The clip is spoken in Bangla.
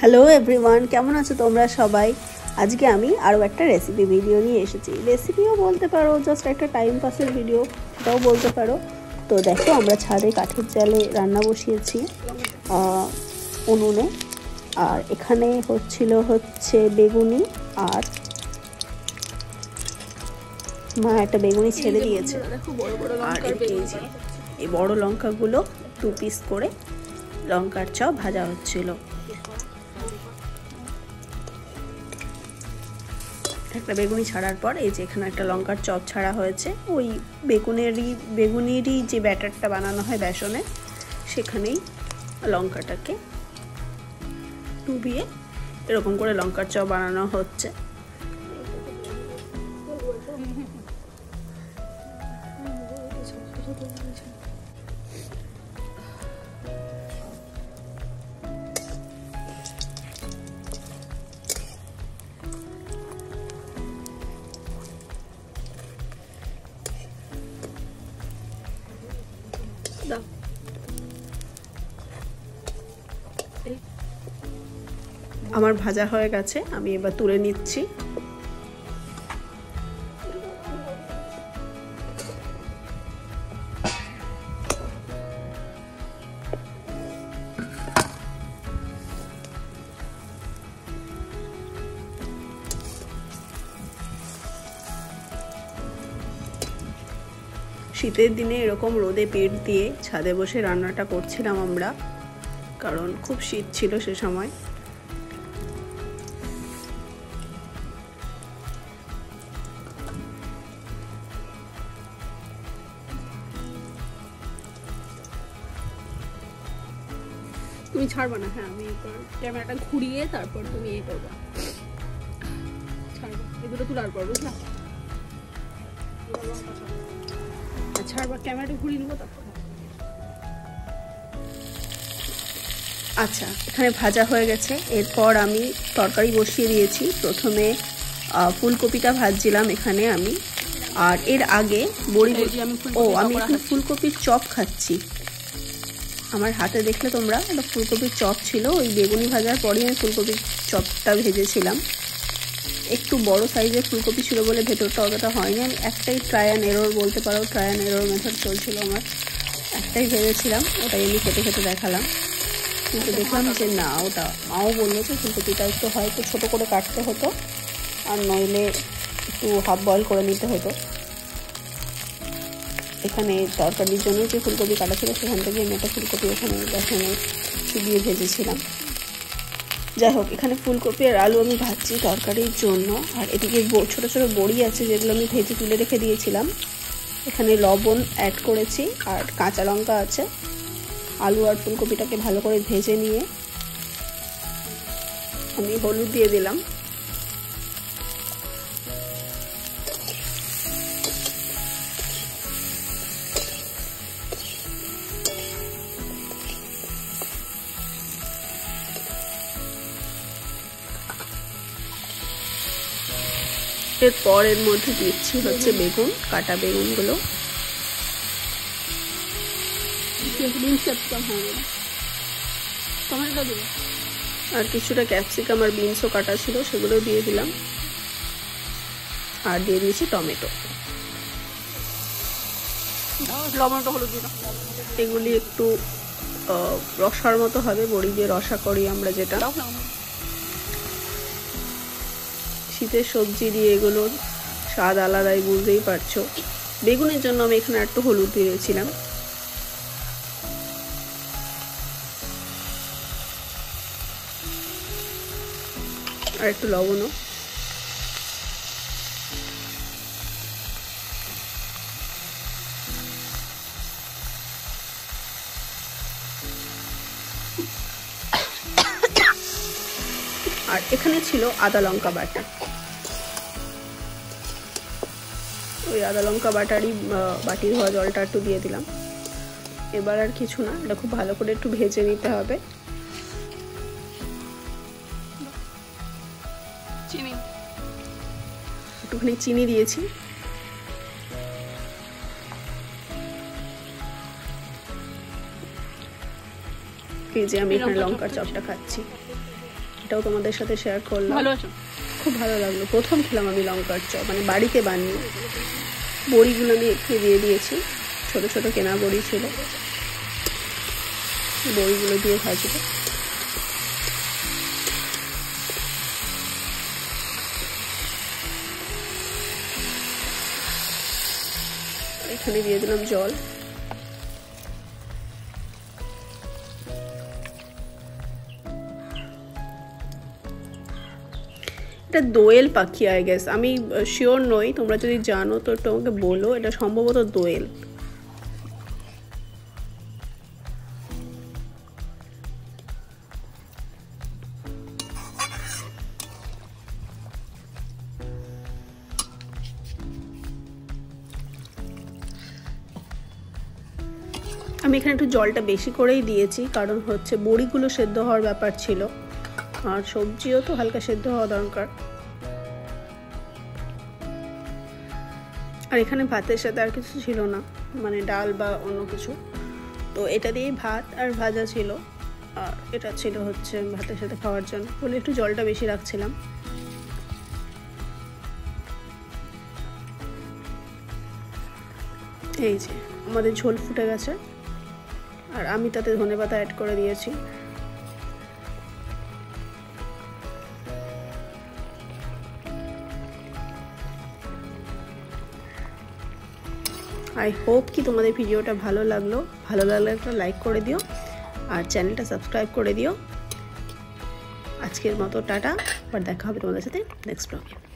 হ্যালো এভরিওয়ান, কেমন আছো তোমরা সবাই? আজকে আমি আরও একটা রেসিপি ভিডিও নিয়ে এসেছি। রেসিপিও বলতে পারো, জাস্ট একটা টাইম পাসের ভিডিও, সেটাও বলতে পারো। তো দেখো, আমরা ছাদে কাঠের জালে রান্না বসিয়েছি উনুনে। আর এখানে হচ্ছে বেগুনি, আর মা একটা বেগুনি ছেড়ে দিয়েছে। আর এই বড় লঙ্কাগুলো 2 পিস করে লঙ্কার চপ ভাজা হচ্ছিল। একটা বেগুনি ছাড়ার পর এই যে এখানে একটা লঙ্কার চপ ছাড়া হয়েছে। ওই বেগুনেরই যে ব্যাটারটা বানানো হয় বেসনে, সেখানেই লঙ্কাটাকে ডুবিয়ে এরকম করে লঙ্কার চপ বানানো হচ্ছে। আমার ভাজা হয়ে গেছে, আমি এবার তুলে নিচ্ছি। শীতের দিনে এরকম রোদে পেট দিয়ে ছাদে বসে রান্নাটা করছিলাম আমরা, কারণ খুব শীত ছিল সে সময়। তুমি ছাড়বা না? হ্যাঁ, আমি ক্যামেরাটা ঘুরিয়ে তারপর তুমি এ করবা, ছাড়বা। এগুলো তোলার পর বুঝলা? ছাড়বা, ক্যামেরাটা ঘুরিয়ে নেবো তারপর। আচ্ছা, এখানে ভাজা হয়ে গেছে। এরপর আমি তরকারি বসিয়ে দিয়েছি। প্রথমে ফুলকপিটা ভাজছিলাম এখানে আমি, আর এর আগে আমি এখানে ফুলকপির চপ খাচ্ছি। আমার হাতে দেখলে তোমরা, একটা ফুলকপির চপ ছিল। ওই বেগুনি ভাজার পরেই আমি ফুলকপির চপটা ভেজেছিলাম। একটু বড় সাইজের ফুলকপি ছিল বলে ভেতরটা অতটা হয়নি। আমি একটাই ট্রাই অ্যান্ড এরর বলতে পারো, ট্রাই অ্যান্ড এরর মেথড চলছিল আমার। একটাই ভেজেছিলাম, ওটাই আমি খেতে খেতে দেখালাম। কিন্তু দেখলাম যে না, ওটা মাও বললো যে ফুলকপিটা একটু হয়তো ছোটো করে কাটতে হতো, আর নইলে একটু হাফ বয়েল করে নিতে হতো। এখানে তরকারির জন্য যে ফুলকপি কাটা ছিল, সেখান থেকে আমি একটা ফুলকপি ওখানে বেসনে চুবিয়ে ভেজেছিলাম। যাই হোক, এখানে ফুলকপি আর আলু আমি ভাজছি তরকারির জন্য। আর এদিকে ছোটো ছোটো বড়ি আছে, যেগুলো আমি ভেজে তুলে রেখে দিয়েছিলাম। এখানে লবণ অ্যাড করেছি, আর কাঁচা লঙ্কা আছে। আলু আর ফুলকপিটাকে ভালো করে ভেজে নিয়ে আমি হলুদ দিয়ে দিলাম। এরপর এর মধ্যে দিচ্ছি হচ্ছে বেগুন, কাটা বেগুনগুলো। আর কিছুটা ক্যাপসিকাম আর বিনসও কাটা ছিল, সেগুলো দিয়ে দিলাম। আর দিয়ে দিয়েছি টমেটো। এগুলি একটু রসার মতো হবে, বড়ি দিয়ে রসা করি আমরা যেটা। শীতের সবজি দিয়ে এগুলোর স্বাদ আলাদাই, বুঝতেই পারছো। বেগুনের জন্য আমি এখানে একটু হলুদ দিয়েছিলাম। আর একটু লবণও। আর এখানে ছিল আদা লঙ্কা বাটা। ওই আদা লঙ্কা বাটারই বাটির হওয়া জলটা একটু দিয়ে দিলাম। এবার আর কিছু না, এটা খুব ভালো করে একটু ভেজে নিতে হবে। একটুখানি চিনি দিয়েছি। এই যে আমি এখানে লঙ্কার চপটা খাচ্ছি। এটাও তোমাদের সাথে শেয়ার করলাম। ভালো আছে, খুব ভালো লাগলো। প্রথম খেলাম আমি লঙ্কার চপ, মানে বাড়িতে বানিয়ে। বড়িগুলো আমি একটু দিয়ে দিয়েছি, ছোট ছোট কেনা বড়ি ছিল, বড়িগুলো দিয়ে ভাজবো। এখানে দিয়ে দিলাম জল। এটা দোয়েল পাখি আই গেস, আমি শিওর নই, তোমরা যদি জানো তো তোমাকে বলো, এটা সম্ভবত দোয়েল। আমি এখানে একটু জলটা বেশি করেই দিয়েছি, কারণ হচ্ছে বড়িগুলো সেদ্ধ হওয়ার ব্যাপার ছিল, আর সবজিও তো হালকা সেদ্ধ হওয়া দরকার। আর এখানে ভাতের সাথে আর কিছু ছিল না, মানে ডাল বা অন্য কিছু, তো এটা দিয়েই ভাত আর ভাজা ছিল, আর এটা ছিল হচ্ছে ভাতের সাথে খাওয়ার জন্য, বলে একটু জলটা বেশি রাখছিলাম। এই যে আমাদের ঝোল ফুটে গেছে, আর আমি তাতে ধনেপাতা অ্যাড করে দিয়েছি। আই হোপ কি তোমাদের ভিডিওটা ভালো লাগলে একটা লাইক করে দিও, আর চ্যানেলটা সাবস্ক্রাইব করে দিও। আজকের মতো টাটা, আবার দেখা হবে তোমাদের সাথে নেক্সট ব্লগে।